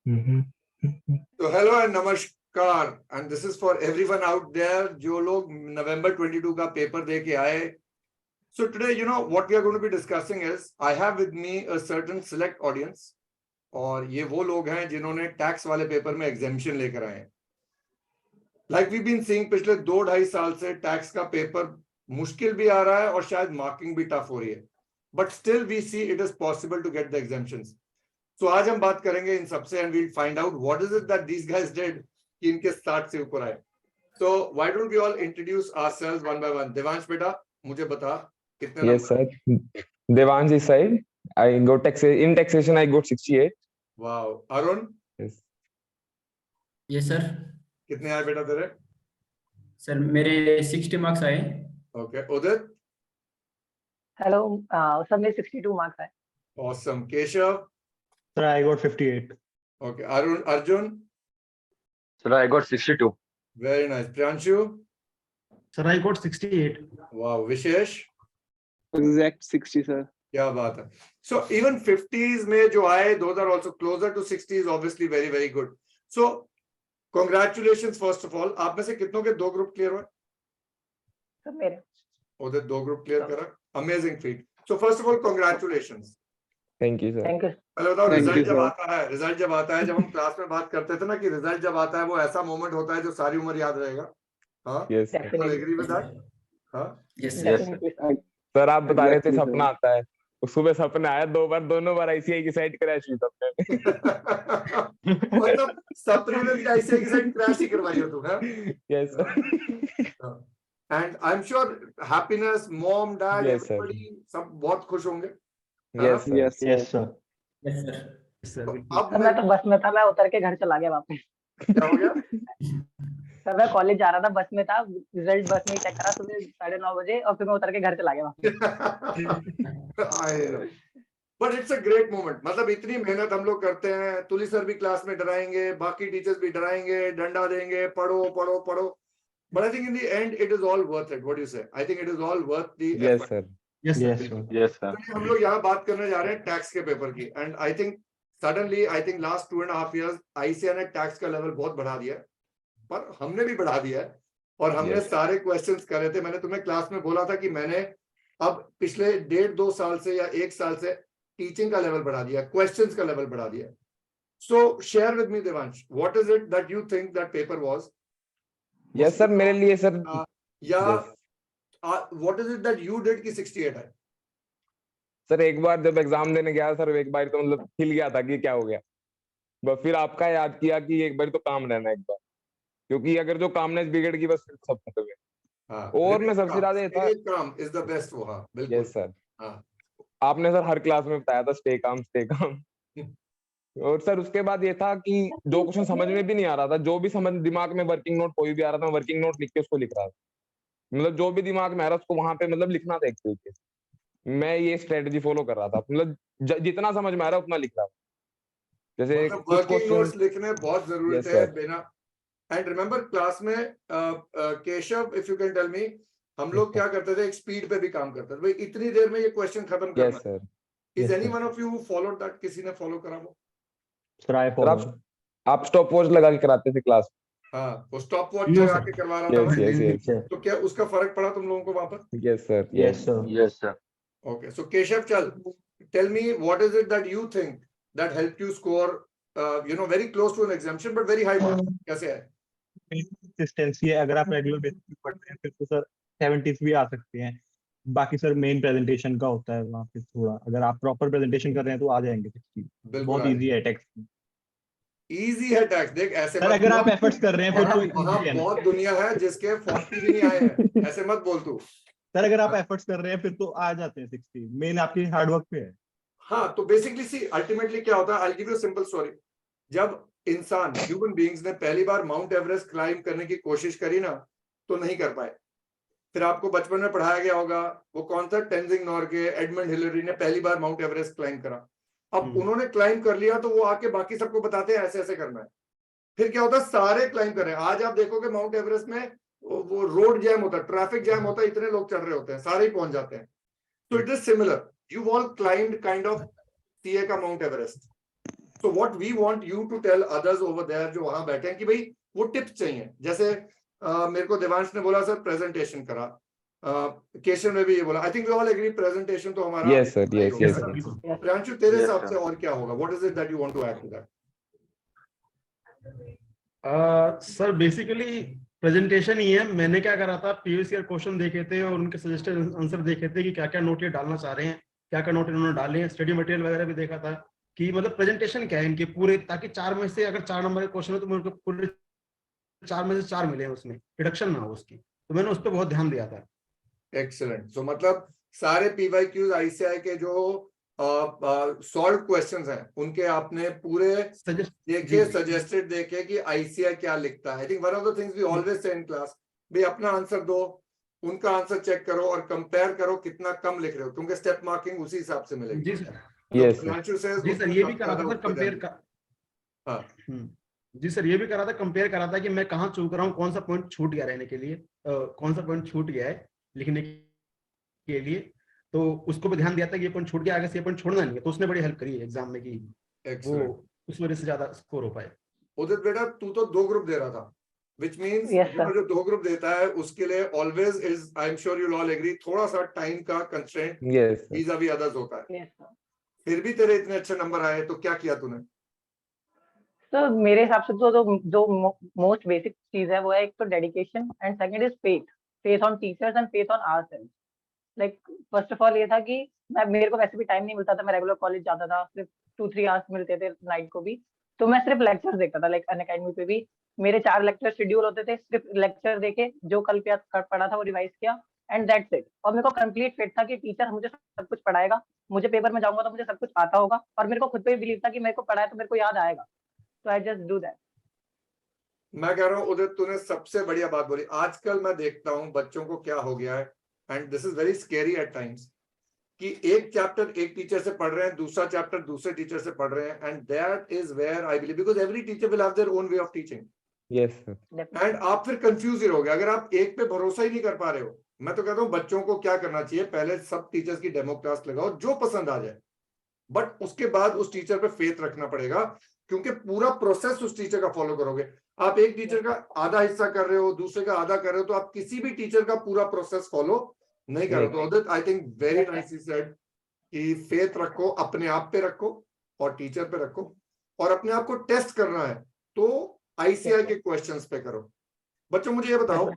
तो hello and नमस्कार and this is for everyone out there जो लोग नवंबर 22 का पेपर दे के आए. So today, you know, what we are going to be discussing is, I have with me a certain select audience, और ये वो लोग हैं जिन्होंने टैक्स वाले पेपर में एग्जेम्पशन लेकर आए हैं. Like we've been seeing पिछले 2-2.5 साल से टैक्स का पेपर मुश्किल भी आ रहा है और शायद मार्किंग भी टफ हो रही है, but still we see it is possible to get the exemptions. So आज हम बात करेंगे इन सबसे and we'll find out what is it that these guys did कि इनके 60 से ऊपर आए. So why don't we all introduce ourselves one by one. Devansh बेटा मुझे बता कितने. Yes, sir. Devansh is side. I got in taxation. I got 68. Wow. Arun. Yes. Yes sir. कितने आए बेटा तेरे? सर मेरे 60 मार्क्स आए. ओके. उदित. हेलो सर मेरे 62 मार्क्स आए. Awesome. Keshav. Sir, I got 58. Okay. Arun. Arjun. Sir, I got 62. Very nice. Priyanshu. Sir, I got 68. Wow. Vishesh. Exact 60, sir. क्या बात है. So even 50s में जो आए, those are also closer to 60s, obviously very very good. So congratulations first of all. आप में से कितनों के 2 ग्रुप क्लियर हुए? सर मेरे. उधर 2 ग्रुप क्लियर करा. Amazing feat. So first of all congratulations. Thank you, sir. Thank you. पहले बताओ Thank रिजल्ट you, जब sir. आता है, रिजल्ट जब आता है, जब हम क्लास में बात करते थे ना कि रिजल्ट जब आता है वो ऐसा मोमेंट होता है जो सारी उम्र याद रहेगा. हाँ. Yes. People agree with that? हाँ. Yes Yes. sir. सर आप बता रहे थे Exactly, सपना आता है. सुबह सपना आया 2 बार, दोनों बार आईसीआई की साइड क्रैश हुई सबने. मतलब सपने में भी ऐसे एक साइड क्रैश ही करवाई हो तुम. Yes, sir. And I am sure happiness, mom dad Yes, sir. Everybody सब बहुत खुश होंगे. Yes, sir. Yes, Yes, sir. Yes sir. तो अब सर मैं तो बस में था, मैं उतर के घर चला गया वापस. क्या हो गया? सर मैं कॉलेज जा रहा था, बस में था, रिजल्ट बस में ही चेक करा सुबह 9:30 बजे और फिर मैं उतर के घर चला गया वापस. But it's a great moment. मतलब इतनी मेहनत हम लोग करते हैं, तुली सर भी क्लास में डराएंगे, बाकी टीचर्स भी डराएंगे, डंडा देंगे, पढ़ो पढ़ो पढ़ो. But I think in the end it is all worth it. What do you say? I think it is all worth the Yes, effort. sir. Yes, Yes, sir. Yes, sir. तो हम लोग यहाँ बात करने जा रहे हैं टैक्स के पेपर की. And I think suddenly I think last 2.5 years ICAI ने टैक्स का लेवल बहुत बढ़ा दिया है, पर हमने भी बढ़ा दिया है और हमने Yes. सारे क्वेश्चंस करे थे. मैंने तुम्हें क्लास में बोला था कि मैंने अब पिछले 1.5-2 साल से या 1 साल से टीचिंग का लेवल बढ़ा दिया, क्वेश्चंस का लेवल बढ़ा दिया. सो share with me Devansh, what is it that you think that paper was? Yes, sir. मेरे लिए सर. या Yes. What is it that you did कि 68 है? सर एक बार जब एग्जाम देने गया सर, एक बार तो मतलब हिल गया था कि क्या हो गया. बस फिर आपका याद किया कि एक बार तो काम रहना एक बार, क्योंकि अगर जो कामनेस बिगड़ गई बस फिर सब खत्म है. हाँ. और मैं सबसे ज्यादा ये था. काम इज द बेस्ट. वो हाँ बिल्कुल. Yes sir. हाँ. आपने सर हर क्लास में बताया था स्टे काम स्टे काम. और सर उसके बाद ये था कि जो क्वेश्चन समझ में भी नहीं आ रहा था, जो भी समझ दिमाग में वर्किंग नोट कोई भी आ रहा था, वर्किंग नोट लिख के उसको लिख रहा था. मतलब जो भी दिमाग में आ रहा उसको वहां पे मतलब लिखना था एक तरीके से. मैं ये स्ट्रेटजी फॉलो कर रहा था. मतलब जितना समझ में आ रहा उतना लिख रहा था. जैसे मतलब कुछ वर्किंग नोट्स क्वेश्चन. लिखने बहुत जरूरत Yes, है sir. बिना. एंड रिमेंबर क्लास में Keshav, if you can tell me, हम लोग क्या करते थे, एक स्पीड पे भी काम करते थे. भाई इतनी देर में ये क्वेश्चन खत्म करना. Yes sir. Is Yes, any sir. One of you followed that? किसी ने फॉलो करा वो? Sir, I sir follow. आप स्टॉप वॉच लगा के कराते थे क्लास. हाँ, वो स्टॉप वॉच No, लगा sir. के करवा रहा था यस मैं. Yes yes. Sir. तो क्या उसका फर्क पड़ा तुम लोगों को वहां पर? Yes sir. Yes, sir. Yes, sir. Okay, so Keshav, tell me what is it that you think that helped you score, very close to an exemption but very high marks? कैसे है? Consistency है. अगर आप regular basis पे पढ़ते हैं फिर तो सर 70s भी आ सकते हैं. बाकी सर मेन प्रेजेंटेशन का होता है वहाँ पे थोड़ा. अगर आप प्रॉपर प्रेजेंटेशन कर रहे हैं तो आ जाएंगे 60. बिल्कुल बहुत आ इजी है टैक्स. इजी है टैक्स. देख ऐसे सर मत अगर बोल. आप एफर्ट्स कर रहे हैं फिर तो वहाँ easy है ना. बहुत दुनिया है जिसके 40 भी नहीं आए हैं. ऐसे मत बोल तू. सर अगर आप एफर्ट्स कर रहे हैं फिर तो आ जाते हैं 60. मेन आपकी हार्ड वर्क पे है. हाँ, तो बेसिकली सी अल्टीमेटली क्या होता है, I give you simple story. जब इंसान ह्यूमन बीइंग्स ने पहली बार माउंट एवरेस्ट क्लाइंब करने की कोशिश करी ना, तो नहीं कर पाए. फिर आपको बचपन में पढ़ाया गया होगा वो कौन सा, टेंजिंग नॉर्गे, एडमंड हिलरी ने पहली बार माउंट एवरेस्ट क्लाइंब करा. अब उन्होंने क्लाइंब कर लिया तो वो आके बाकी सबको बताते हैं ऐसे ऐसे करना है. फिर क्या होता है, सारे क्लाइंब कर रहे हैं. आज आप देखोगे माउंट एवरेस्ट में वो रोड जैम होता है, ट्रैफिक जैम होता है, इतने लोग चढ़ रहे होते हैं, सारे ही पहुंच जाते हैं. तो it is similar. You all climbed kind of CA का Mount Everest. So what we want you to tell others over there जो वहां बैठे हैं कि भाई वो टिप्स चाहिए, जैसे मेरे को देवांश ने बोला सर प्रेजेंटेशन करा, केशव ने भी ये बोला, I think we all agree presentation तो हमारा Yes, sir. Yes, yes, sir. yes. Priyanshu तेरे Yes, हिसाब sir. से और क्या होगा, what is it that you want to add to that? Sir basically presentation ही है। मैंने क्या करा था, प्रीवियस ईयर क्वेश्चन देखे थे और उनके सजेस्टेड आंसर देखे थे कि क्या क्या नोट ये डालना चाह रहे हैं, क्या क्या नोट इन्होंने डाले हैं। स्टडी मटेरियल वगैरह भी देखा था कि मतलब प्रेजेंटेशन क्या है इनके पूरे, ताकि 4 में से अगर 4 नंबर के क्वेश्चन हो तो मेरे को पूरे 4 में से 4 मिले, उसमें रिडक्शन ना हो उसकी। तो मैंने उस पर बहुत ध्यान दिया था। एक्सीलेंट। सो मतलब सारे पीवाईक्यूज आईसीआई के जो सॉल्व क्वेश्चंस हैं उनके आपने पूरे देखे, सजेस्टेड देखे कि आईसीआई क्या लिखता है। I think one of the things we always say in class, भाई अपना आंसर दो, उनका आंसर चेक करो और कंपेयर करो कितना कम लिख रहे हो, क्योंकि स्टेप मार्किंग उसी हिसाब से मिलेगी। जी sir. Yes, sir. Priyanshu says जी सर, उसमें ये भी सबसे करा था ज्यादा सर कंपेयर उत्तर का। हाँ। जी सर, ये भी करा था, कंपेयर करा था कि मैं कहाँ चूक रहा हूँ, कौन सा पॉइंट छूट गया रहने के लिए, कौन सा पॉइंट छूट गया है लिखने के लिए। तो उसको भी ध्यान दिया था कि ये पॉइंट छूट गया, आगे से ये पॉइंट छोड़ना नहीं है। तो उसने बड़ी हेल्प करी है एग्जाम में कि वो Excellent. उस वजह से ज्यादा स्कोर हो पाए। उदित बेटा तू तो 2 ग्रुप दे रहा था, which means Yes, sir. जो 2 ग्रुप देता है उसके लिए always is, I am sure you'll all agree, थोड़ा सा टाइम का constraint Yes, sir. vis-a-vis others होता है। Yes, sir. फिर भी तेरे इतने अच्छे नंबर आए तो क्या किया तूने? तो मेरे हिसाब से तो जो मोस्ट बेसिक चीज है वो है, एक तो dedication and second is faith on teachers and faith on ourselves. Like first of all ये था कि मेरे को वैसे भी टाइम नहीं मिलता था, मैं रेगुलर कॉलेज जाता था, सिर्फ 2-3 आवर्स मिलते थे नाइट को भी, तो मैं सिर्फ लेक्चर्स देखता था। लाइक अनअकैडमी पे भी मेरे 4 लेक्चर शेड्यूल होते थे, सिर्फ लेक्चर देखे, जो कल पढ़ा था वो रिवाइज किया एंड दैट्स इट। और मेरे को कंप्लीट फेथ था कि टीचर मुझे सब कुछ पढ़ाएगा, मुझे पेपर में जाऊंगा तो मुझे सब कुछ आता होगा, और मेरे को खुद पे भी बिलीव था कि मेरे को पढ़ा है तो मेरे को याद आएगा। So I just do that. मैं कह रहा हूँ उदित तूने सबसे बढ़िया बात बोली। आजकल मैं देखता हूँ बच्चों को क्या हो गया है, and this is very scary at times, कि एक चैप्टर एक टीचर से पढ़ रहे हैं, दूसरा चैप्टर दूसरे टीचर से पढ़ रहे हैं, and that is where I believe, because every teacher will have their own way of teaching, Yes, sir. And आप फिर कंफ्यूज ही रहोगे अगर आप एक पे भरोसा ही नहीं कर पा रहे हो। मैं तो कहता हूँ बच्चों को क्या करना चाहिए, पहले सब टीचर्स की डेमो क्लास लगाओ जो पसंद आ जाए, बट उसके बाद उस टीचर पे फेथ रखना पड़ेगा, क्योंकि पूरा प्रोसेस उस टीचर का फॉलो करोगे। आप एक टीचर का आधा हिस्सा कर रहे हो, दूसरे का आधा कर रहे हो, तो आप किसी भी टीचर का पूरा प्रोसेस फॉलो नहीं कर रहे हो। तो Udit I think very nicely said कि फेथ रखो, अपने आप पे रखो और टीचर पे रखो, और अपने आप को टेस्ट करना है तो आईसीआई के क्वेश्चंस पे करो। बच्चों मुझे ये बताओ,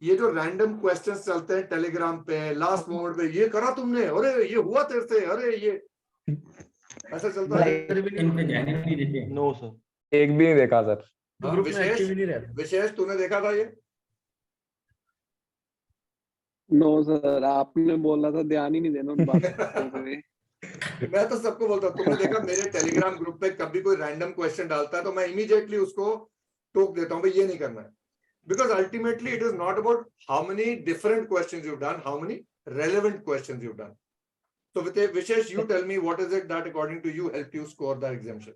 ये जो रैंडम क्वेश्चंस चलते हैं टेलीग्राम पे लास्ट मोमेंट पे, ये करा तुमने, अरे ये हुआ तेरे से, अरे ये ऐसा चलता है? इन पे ध्यान ही नहीं देते। नो सर, एक भी नहीं देखा सर। हाँ, ग्रुप में एक्टिव ही नहीं रहता। विशेष तूने देखा था ये? नो सर, आपने बोला था ध्यान ही नहीं देना उन बातों पे। मैं तो सबको बोलता हूँ, तुमने देखा मेरे टेलीग्राम ग्रुप पे कभी कोई रैंडम क्वेश्चन डालता है तो मैं इमीडिएटली उसको टोक देता हूँ, भाई ये नहीं करना है, because ultimately it is not about how many different questions you done, how many relevant questions you've done. So Vishesh, you tell me, what is it that according to you helped you score the exemption?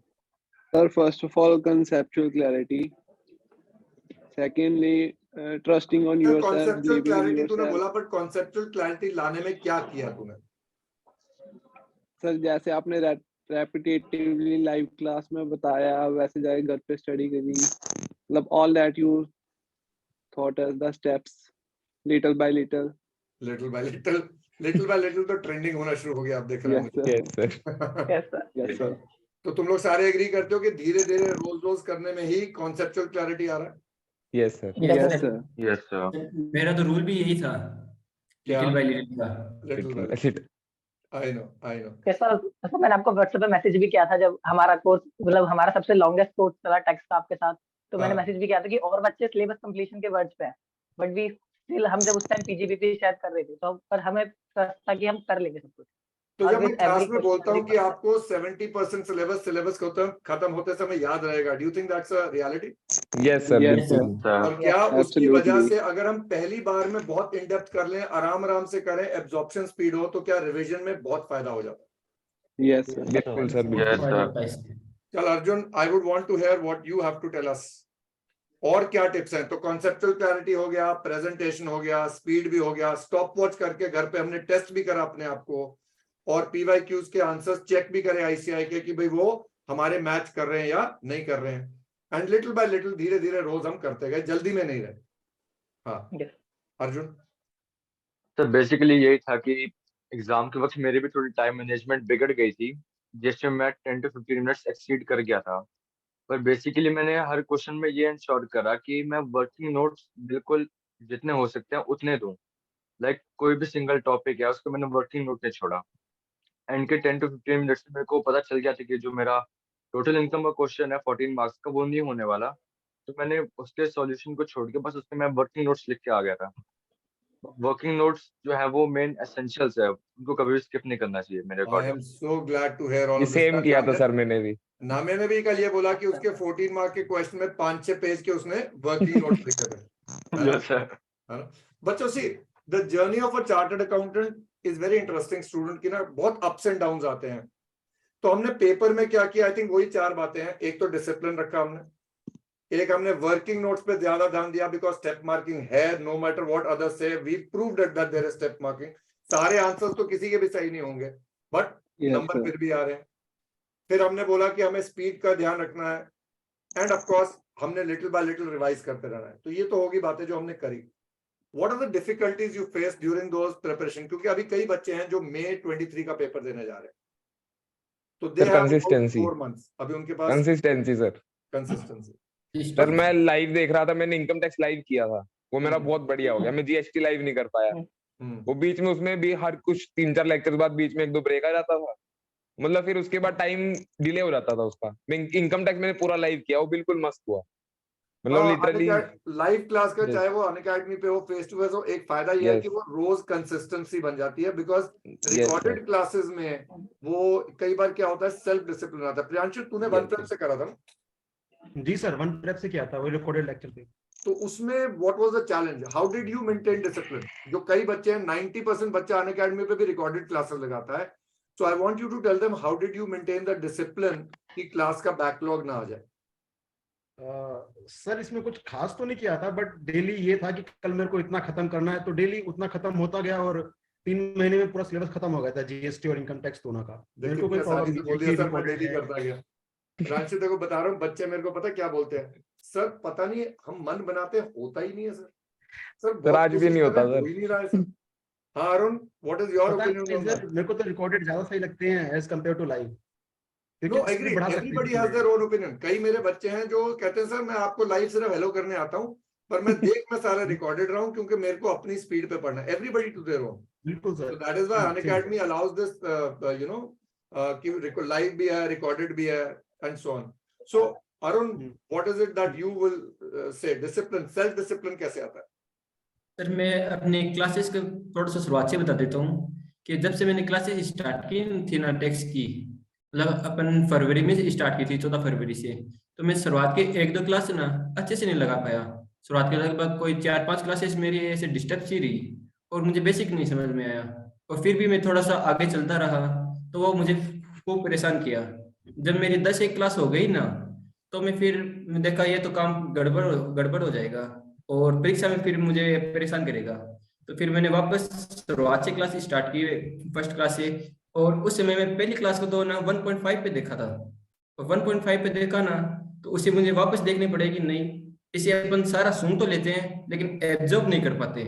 Sir, first of all, conceptual clarity. Secondly, trusting on yourself, conceptual believing in clarity तूने yourself. बोला, but conceptual clarity लाने में क्या किया तूने? Sir जैसे आपने repetitively live class में बताया, वैसे जाके घर पे स्टडी करी, मतलब all that you thought as the steps, little by little. Little by little तो ट्रेंडिंग होना शुरू हो गया, आप देख रहे हो मुझे। Yes, sir. Yes, sir. Yes, sir. तो तुम लोग सारे एग्री करते हो कि धीरे धीरे रोज रोज करने में ही कॉन्सेप्चुअल क्लैरिटी आ रहा है? Yes, sir. Yes, sir. Yes, sir. मेरा तो रूल भी यही था, क्या? लिटिल बाय लिटिल का। Little by Little. little. I know. ऐसा मैंने आपको व्हाट्सएप पे मैसेज भी किया था जब हमारा कोर्स, मतलब हमारा सबसे लॉन्गेस्ट कोर्स चला टेक्स्ट का आपके साथ, तो मैंने हाँ। मैसेज भी किया था कि और बच्चे सिलेबस कंप्लीशन के वर्ड्स पे हैं, बट वी स्टिल, हम जब उस टाइम पीजीबीपी शायद कर रहे थे, तो पर हमें ट्रस्ट था कि हम कर लेंगे सब कुछ। तो और जब मैं with क्लास every में बोलता हूँ question, कि आपको 70% सिलेबस खत्म होते समय याद रहेगा, do you think that's a reality? Yes, sir. Yes, बिल्कुल। Sir. और क्या उसकी Absolutely. वजह से अगर हम पहली बार में बहुत इन डेप्थ कर लें, आराम से करें, एब्जॉर्प्शन स्पीड हो, तो क्या रिवीजन में बहुत फायदा हो जाता है? Yes, sir. बिल्कुल सर, Yes, बिल्कुल। sir. चल Arjun, I would want to hear what you have to tell us, और क्या टिप्स हैं? तो कॉन्सेप्चुअल क्लैरिटी हो गया, प्रेजेंटेशन हो गया, स्पीड भी हो गया, स्टॉप वॉच करके घर पे हमने टेस्ट भी करा अपने आप को, और पीवाईक्यूज के आंसर्स चेक भी करे आईसीआई के कि भाई वो हमारे मैच कर रहे हैं या नहीं कर रहे हैं, एंड लिटिल बाय लिटिल धीरे धीरे रोज हम करते गए, जल्दी में नहीं रहे। हाँ Yes. अर्जुन। तो बेसिकली यही था कि एग्जाम के वक्त मेरी भी थोड़ी टाइम मैनेजमेंट बिगड़ गई थी, जिसमें मैं 10 to 15 मिनट्स एक्सीड कर गया था। पर बेसिकली मैंने हर क्वेश्चन में ये इंश्योर करा कि मैं वर्किंग नोट्स बिल्कुल जितने हो सकते हैं उतने दूं। लाइक कोई भी सिंगल टॉपिक है उसको मैंने वर्किंग नोट नहीं छोड़ा। एंड के 10 to 15 मिनट्स में मेरे को पता चल गया था कि जो मेरा टोटल इनकम का क्वेश्चन है 14 मार्क्स का वो नहीं होने वाला। तो मैंने उसके सॉल्यूशन को छोड़ के बस उसमें मैं वर्किंग नोट्स लिख के आ गया था। वर्किंग नोट्स जो है वो मेन एसेंशियल्स है, उनको कभी भी स्किप नहीं करना चाहिए मेरे I according. Am so glad to hear all ये ऑफ दिस। सेम किया था सर मैंने भी। नामे ने भी कल ये बोला कि उसके 14 मार्क के क्वेश्चन में 5-6 पेज के उसने वर्किंग नोट लिखे थे, है ना? Yes sir. है ना? बच्चों see the journey of a chartered accountant is very interesting. Student की ना बहुत अप्स एंड डाउन्स आते हैं। तो हमने पेपर में क्या किया, आई थिंक वही 4 बातें हैं। एक तो डिसिप्लिन रखा हमने, एक हमने वर्किंग नोट्स पे ज्यादा ध्यान दिया बिकॉज स्टेप मार्किंग है, no matter what others say, we proved that there is step marking. सारे आंसर्स तो किसी के भी सही नहीं होंगे बट नंबर फिर भी आ रहे हैं। फिर हमने बोला कि हमें स्पीड का ध्यान रखना है, एंड ऑफ कोर्स हमने लिटिल बाय लिटिल रिवाइज करते रहना है। तो ये तो होगी बातें जो हमने करी। What are the difficulties you face during those preparation? क्योंकि अभी कई बच्चे हैं जो मई 23 का पेपर देने जा रहे हैं, तो दे हैव कंसिस्टेंसी 4 मंथ्स अभी उनके पास। Consistency sir. कंसिस्टेंसी सर मैं लाइव देख रहा था, मैंने इनकम टैक्स लाइव किया था, वो मेरा हम्म। बहुत बढ़िया हो गया। मैं जीएसटी लाइव नहीं कर पाया, हम्म। वो बीच में उसमें भी हर कुछ 3-4 लेक्चर बाद बीच में 1-2 ब्रेक आ जाता था, मतलब फिर उसके बाद टाइम डिले हो जाता था उसका। मैं इनकम टैक्स मैंने पूरा लाइव किया, वो बिल्कुल मस्त हुआ, मतलब लिटरली। लाइव क्लास का Yes. चाहे वो अनअकैडमी पे हो, फेस टू फेस हो, एक फायदा ये है Yes. कि वो रोज कंसिस्टेंसी बन जाती है। बिकॉज Yes, रिकॉर्डेड क्लासेस में वो कई बार क्या होता है, सेल्फ डिसिप्लिन आता है। प्रियांशु तूने वन Yes, प्रेप से करा था ना? जी सर, वन प्रेप से किया था, वो रिकॉर्डेड लेक्चर पे। तो उसमें what was the challenge? How did you maintain discipline? जो कई बच्चे हैं, 90% बच्चा अनअकैडमी पे भी रिकॉर्डेड क्लासेस लगाता है। So I want you to tell them how did you maintain the discipline कि क्लास का बैकलॉग ना आ जाए। सर इसमें कुछ खास तो नहीं किया था, बट डेली ये था कि कल मेरे को इतना खत्म करना है, तो डेली उतना खत्म होता गया और 3 महीने में पूरा सिलेबस खत्म हो गया था जीएसटी और इनकम टैक्स दोनों का। मेरे को कोई प्रॉब्लम नहीं बोल दिया थी सर, मैं recorded डेली है। करता गया। रांची देखो बता रहा हूँ, बच्चे मेरे को पता क्या बोलते हैं, सर पता नहीं हम मन बनाते हैं, होता ही नहीं है सर। सर बहुत आज भी कोशिश नहीं कर रहे होता हैं, हो सर। ही नहीं रहा है सर। हाँ अरुण, व्हाट इज योर पता ओपिनियन नहीं ऑन सर, दैट? मेरे को तो रिकॉर्डेड ज्यादा सही लगते हैं as compare to live. No agree, everybody has their own opinion. कई मेरे बच्चे हैं जो कहते हैं सर मैं आपको लाइव सिर्फ हेलो करने आता हूँ, पर मैं मैं सारा रिकॉर्डेड रहा हूँ क्योंकि मेरे को अपनी स्पीड पे पढ़ना है। Everybody to their own. बिल्कुल So sir. that is why Unacademy allows this, कि live भी है, recorded भी है, and so on. So Arun, what is it that you will say? Discipline, self-discipline कैसे आता है? सर मैं अपने क्लासेस का थोड़ा सा शुरुआत से बता देता हूँ कि जब से मैंने क्लासेस स्टार्ट की थी ना टैक्स की, मतलब अपन फरवरी में स्टार्ट की थी, 14 फरवरी से। तो मैं शुरुआत के 1-2 क्लास ना अच्छे से नहीं लगा पाया। शुरुआत के लगभग कोई 4-5 क्लासेस मेरी ऐसे डिस्टर्ब सी रही और मुझे बेसिक नहीं समझ में आया, और फिर भी मैं थोड़ा सा आगे चलता रहा तो वो मुझे खूब परेशान किया। जब मेरी 10-1 क्लास हो गई ना, तो मैं फिर देखा ये तो काम गड़बड़ हो जाएगा और परीक्षा में फिर मुझे परेशान करेगा। तो फिर मैंने वापस शुरुआत से क्लास स्टार्ट की, फर्स्ट क्लास से। और उस समय मैं पहली क्लास को तो ना 1.5 पे देखा था, और 1.5 पे देखा ना तो उसे मुझे वापस देखनी पड़ेगी। नहीं, इसे अपन सारा सुन तो लेते हैं लेकिन एब्जॉर्ब नहीं कर पाते।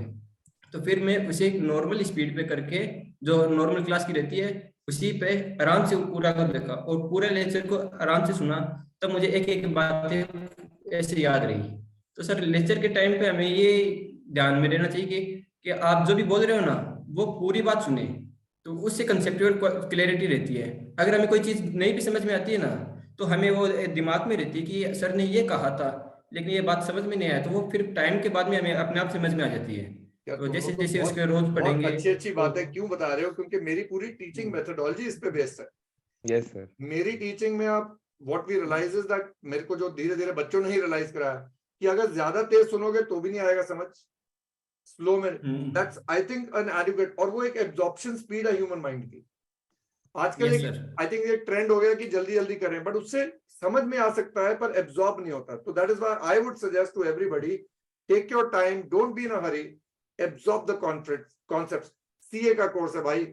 तो फिर मैं उसे एक नॉर्मल स्पीड पे करके, जो नॉर्मल क्लास की रहती है, उसी पे आराम से पूरा कर देखा और पूरे लेक्चर को आराम से सुना। तब मुझे एक एक बातें ऐसे याद रही। तो सर लेक्चर के टाइम पे हमें ये ध्यान में रहना चाहिए कि आप जो भी बोल रहे हो ना वो पूरी बात सुने, तो उससे कंसेप्चुअल क्लैरिटी रहती है। अगर हमें कोई चीज नहीं भी समझ में आती है ना, तो हमें वो दिमाग में रहती है कि सर ने ये कहा था लेकिन ये बात समझ में नहीं आया, तो वो फिर टाइम के बाद में हमें अपने आप समझ में आ जाती है। तो जैसे जैसे उसके रोज पढ़ेंगे। अच्छी बात है। क्यों बता रहे हो? क्योंकि मेरी पूरी टीचिंग मेथोडोलॉजी इस पे बेस्ड है। Yes sir. मेरी टीचिंग में आप what we realise is that, मेरे को जो धीरे धीरे बच्चों ने ही रियलाइज कराया कि अगर ज्यादा तेज सुनोगे तो भी नहीं आएगा समझ, स्लो में that's I think N adequate. और वो एक एब्जॉर्प्शन स्पीड है ह्यूमन माइंड की। आजकल आई थिंक ये ट्रेंड हो गया कि जल्दी जल्दी करें, बट उससे समझ में आ सकता है पर एब्जॉर्ब नहीं होता। तो that is why I would suggest to everybody, take your time, don't be in a hurry, absorb the concepts. CA का कोर्स है भाई,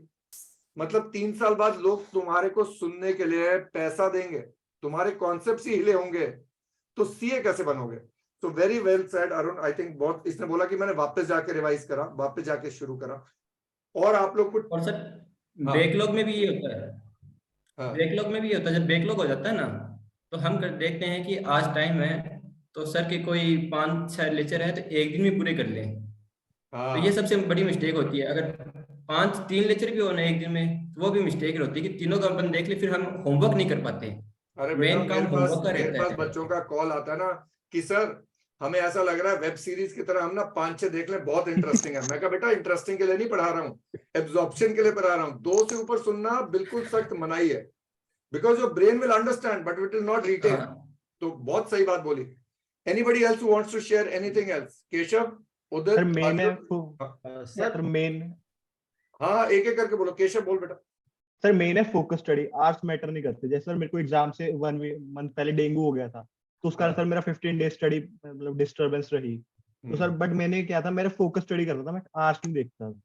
मतलब 3 साल बाद लोग तुम्हारे को सुनने के लिए पैसा देंगे। तुम्हारे कॉन्सेप्ट ही हिले होंगे तो सीए कैसे बनोगे? तो very well said Arun. I think बहुत, इसने बोला कि मैंने वापस जाके रिवाइज करा, वापस जाके शुरू करा। और आप लोग को और सर हाँ। बैकलॉग में भी ये होता है, हाँ, बैकलॉग में भी होता है, जब बैकलॉग हो जाता है ना तो हम देखते हैं कि आज टाइम है तो सर के कोई 5-6 लेक्चर है तो एक दिन में पूरे कर लें। तो ये हाँ, सबसे बड़ी मिस्टेक होती है। अगर 3 लेक्चर भी होना एक दिन में तो वो भी मिस्टेक होती है कि तीनों का अपन देख ले, फिर हम होमवर्क नहीं कर पाते। अरे बेटा मेन काम होमवर्क का मेरे रहता पास है। बच्चों का कॉल आता है ना कि सर हमें ऐसा लग रहा है वेब सीरीज की तरह हम ना 5-6 देख लें, बहुत इंटरेस्टिंग है। मैं कहा बेटा इंटरेस्टिंग के लिए नहीं पढ़ा रहा हूँ, एब्जॉर्प्शन के लिए पढ़ा रहा हूँ। 2 से ऊपर सुनना बिल्कुल सख्त मनाही है, because your brain will understand but it will not retain. तो बहुत सही बात बोली। Anybody else who wants to share anything else? Keshav, Udit, sir main है सर सर मेन हाँ एक एक करके बोलो। केशव बोल बेटा। सर मेन है फोकस स्टडी, आर्ट्स मैटर नहीं करते। जैसे सर मेरे को एग्जाम से 1 मंथ पहले डेंगू हो गया था, तो उसका हाँ। सर मेरा 15 डेज स्टडी मतलब डिस्टरबेंस रही। तो सर बट मैंने क्या था, मेरा फोकस स्टडी करता था, मैं आर्ट्स नहीं देखता था।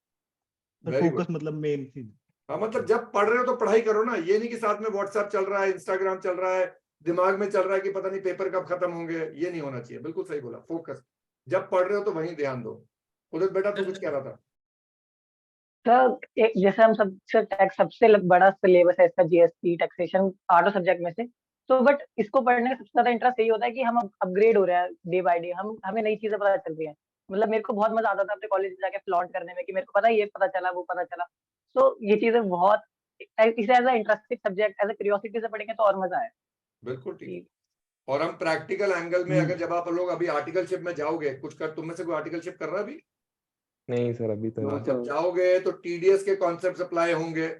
सर Very फोकस मतलब मेन चीज। हाँ, मतलब जब पढ़ रहे हो तो पढ़ाई करो ना, ये नहीं कि साथ में व्हाट्सएप चल रहा है, इंस्टाग्राम चल रहा है, दिमाग में चल रहा है कि पता नहीं पेपर कब खत्म होंगे। ये नहीं होना चाहिए। बिल्कुल सही बोला, फोकस। जब पढ़ रहे हो तो वहीं ध्यान दो। उदित बेटा तू कुछ कह रहा था? सर जैसे हम सब टैक्स सबसे बड़ा सिलेबस है इसका, जीएसटी टैक्सेशन 8 सब्जेक्ट में से। तो बट इसको पढ़ने का सबसे ज्यादा इंटरेस्ट यही होता है कि हम अपग्रेड हो रहे हैं डे बाय डे, हमें नई चीजें पता चल रही हैं। मतलब मेरे को बहुत मजा आता था अपने कॉलेज में जाके फ्लॉन्ट करने में कि मेरे को पता है ये पता चला वो पता चला। तो ये चीजें बहुत, इसे as a interesting subject as a curiosity से पढ़ेंगे तो और मजा है। बिल्कुल ठीक। और हम प्रैक्टिकल एंगल में अगर जब आप लोग अभी आर्टिकलशिप में जाओगे, कुछ कर, तुम में से कोई आर्टिकलशिप कर रहा है अभी? नहीं सर अभी तो हाँ, नहीं। जब जाओगे तो टीडीएस के कॉन्सेप्ट अप्लाई होंगे।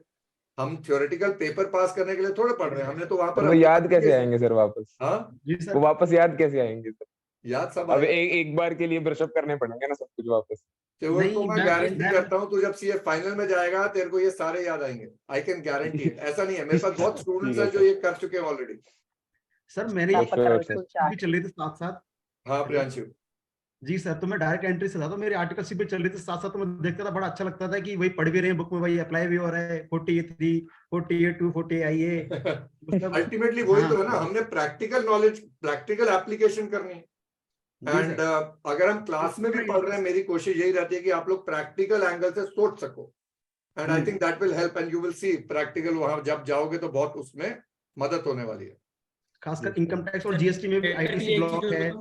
हम थ्योरेटिकल पेपर पास करने के लिए थोड़े पढ़ रहे हैं, हमने तो वहां पर वो याद कैसे आएंगे सर वापस? हाँ जी वो सर। वापस याद कैसे आएंगे सर? याद सब अब आएगा। एक बार के लिए ब्रशअप करने पड़ेंगे ना सब कुछ वापस। तो नहीं, मैं गारंटी करता हूँ, तू जब सीए फाइनल में जाएगा तेरे को ये सारे याद आएंगे। I can guarantee it. ऐसा नहीं है, मेरे पास बहुत स्टूडेंट्स हैं जो ये कर चुके हैं ऑलरेडी। सर मेरी आप पकड़ो sir. इसको भी चार्ट। चल रही थी साथ साथ। हाँ प्रियांशु। जी सर, तो मैं डायरेक्ट एंट्री से था, तो मेरी आर्टिकलशिप भी चल रही थी साथ साथ। तो मैं देखता था, बड़ा अच्छा लगता था कि वही पढ़ भी रहे हैं बुक में, वही अप्लाई भी हो रहा है। 48 48 48 आईए मतलब। अल्टीमेटली वही हाँ तो है ना, हमने प्रैक्टिकल नॉलेज, प्रैक्टिकल एप्लीकेशन करनी है। जी एंड सर। अगर हम क्लास में भी पढ़ रहे हैं, मेरी कोशिश यही रहती है कि आप लोग प्रैक्टिकल एंगल से सोच सको। And I think that will help and you will see practical वहां जब जाओगे तो बहुत उसमें मदद होने वाली है। खासकर इनकम टैक्स और जीएसटी में भी आईटीसी ब्लॉक है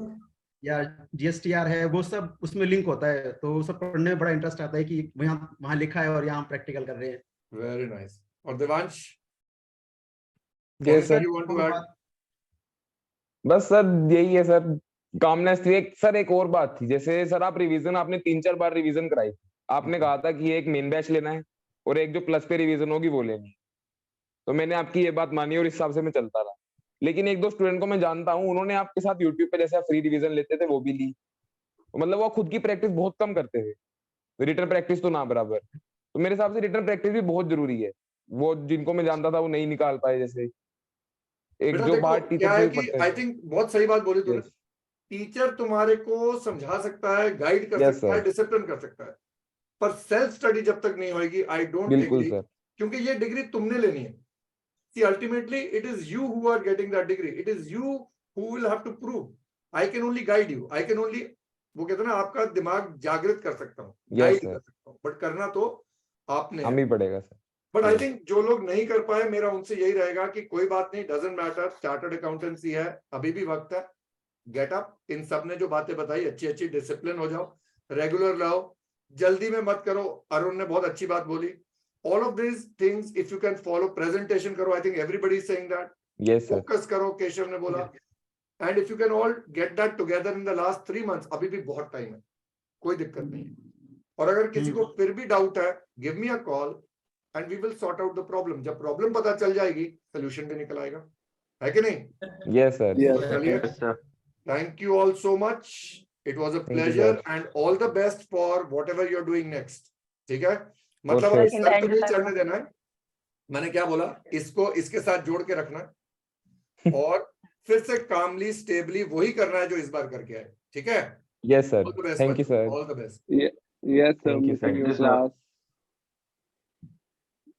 या जीएसटीआर है, वो सब उसमें लिंक होता है। तो वो सब पढ़ने में बड़ा इंटरेस्ट आता है कि वहां लिखा है और यहाँ प्रैक्टिकल कर रहे हैं। Very nice. और Devansh, yes sir. You want to add? बस सर यही है सर, कामनेस थी। एक सर एक और बात थी, जैसे सर आप रिवीजन आपने 3-4 बार रिवीजन कराई, आपने कहा था कि एक मेन बैच लेना है और एक जो प्लस पे रिवीजन होगी वो लेनी है। तो मैंने आपकी ये बात मानी और इस हिसाब से मैं चलता रहा। लेकिन 1-2 स्टूडेंट को मैं जानता हूँ, उन्होंने आपके साथ यूट्यूब पे जैसे आप फ्री रिवीजन लेते थे वो भी ली, मतलब वो खुद की प्रैक्टिस बहुत कम करते थे, रिटर्न प्रैक्टिस तो ना बराबर। तो मेरे हिसाब से रिटर्न प्रैक्टिस भी बहुत जरूरी है। वो जिनको मैं जानता था वो नहीं निकाल पाए, जैसे एक बेटा जो देखो बाहर क्या टीचर है से भी कि पढ़ते आई थे। थिंक बहुत सही बात बोली तूने। यस टीचर तुम्हारे को समझा सकता है, गाइड कर यस सकता है, सर, डिसिप्लिन कर सकता है, पर सेल्फ स्टडी जब तक नहीं होगी आई डोंट बिल्कुल एग्री। सर। क्योंकि ये डिग्री तुमने लेनी है। See, ultimately, it is you who are getting that degree. It is you who will have to prove. I can only guide you. I can only, वो कहते हैं ना, आपका दिमाग जागृत कर सकता हूँ, यस गाइड सर, कर सकता हूँ, बट करना तो आपने हम है। ही पड़ेगा सर। बट आई थिंक जो लोग नहीं कर पाए, मेरा उनसे यही रहेगा कि कोई बात नहीं, डजंट मैटर, चार्टर्ड अकाउंटेंसी है, अभी भी वक्त है। Get up. इन सब ने जो बातें बताई अच्छी अच्छी, डिसिप्लिन हो जाओ, रेगुलर लाओ, जल्दी में मत करो। अरुण ने बहुत अच्छी बात बोली। All of these things, if you can follow, presentation करो, I think everybody is saying that. Yes sir, Focus करो, केशव ने बोला। And if you can all get that together in the last 3 months, अभी भी बहुत टाइम है, कोई दिक्कत नहीं है। और अगर किसी को फिर भी डाउट है, give me a call and we will sort out the problem. जब प्रॉब्लम पता चल जाएगी, सोल्यूशन भी निकल आएगा, है कि नहीं? Yes sir. Yes. चलिए, Yes, sir. thank you all so much. It was a you, pleasure sir. and all the best for whatever you're doing next. ठीक है, For मतलब sure. अब सर पे नहीं चढ़ने देना है। मैंने क्या बोला, इसको इसके साथ जोड़ के रखना है और फिर से कामली स्टेबली वही करना है जो इस बार करके आए। ठीक है, yes sir, all the best, thank you sir. All the best. Yes, sir. Thank you, sir. Meeting Thank your you, sir. class.